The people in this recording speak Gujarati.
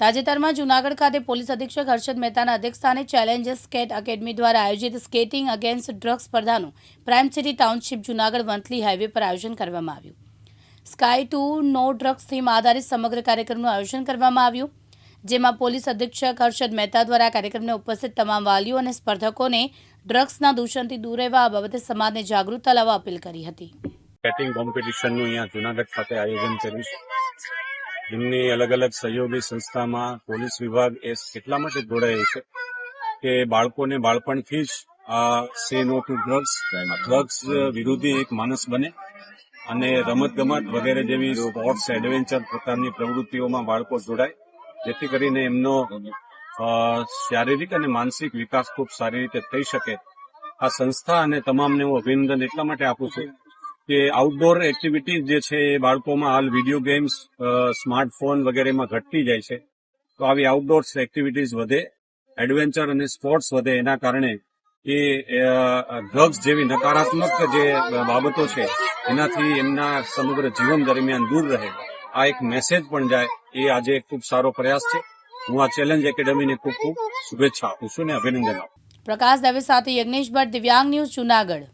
તાજેતરમાં જૂનાગઢ ખાતે પોલીસ અધિક્ષક હર્ષદ મહેતાના અધ્યક્ષસ્થાને ચેલેન્જર્સ સ્કેટ એકેડમી દ્વારા આયોજિત સ્કેટિંગ અગેન્સ્ટ ડ્રગ્સ સ્પર્ધાનું prime city township Junagadh Vanthali highway પર આયોજન કરવામાં આવ્યું. Sky to no drugs theme આધારિત સમગ્ર કાર્યક્રમનું આયોજન કરવામાં આવ્યું, જેમાં પોલીસ અધિક્ષક હર્ષદ મહેતા દ્વારા કાર્યક્રમને ઉપસ્થિત તમામ વાલીઓ અને સ્પર્ધકોને ડ્રગ્સના દૂષણથી દૂર રહેવા આ બાબતે સમાજને જાગૃતતા લાવવા અપીલ કરી હતી. સ્કેટિંગ કોમ્પિટિશનનું અહીંયા જૂનાગઢ ખાતે આયોજન કર્યું છે. જેમની અલગ અલગ સહયોગી સંસ્થામાં પોલીસ વિભાગ એટલા માટે જોડાયેલ છે કે બાળકોને બાળપણથી જ સે નો ટુ ડ્રગ્સ વિરોધી એક માણસ બને અને રમતગમત વગેરે જેવી સ્પોર્ટ્સ એડવેન્ચર પ્રકારની પ્રવૃત્તિઓમાં બાળકો જોડાય, જેથી કરીને એમનો શારીરિક અને માનસિક વિકાસ ખૂબ સારી રીતે થઈ શકે. આ સંસ્થા અને તમામને હું અભિનંદન એટલા માટે આપું છું કે આઉટડોર એક્ટિવિટીઝ જે છે એ બાળકોમાં હાલ વિડીયો ગેમ્સ, સ્માર્ટફોન વગેરેમાં ઘટતી જાય છે. તો આવી આઉટડોર એક્ટિવિટીઝ વધે, એડવેન્ચર અને સ્પોર્ટ્સ વધે, એના કારણે એ ડ્રગ્સ જેવી નકારાત્મક જે બાબતો છે એનાથી એમના સમગ્ર જીવન દરમિયાન દૂર રહે. આ એક મેસેજ પણ જાય, એ આજે ખૂબ સારો પ્રયાસ છે. હું આ ચેલેન્જ એકેડમીને ખૂબ ખૂબ શુભેચ્છા આપું છું અને અભિનંદન આપું. પ્રકાશ દવે સાથે યજ્ઞેશ ભટ્ટ, દિવ્યાંગ ન્યૂઝ, જૂનાગઢ.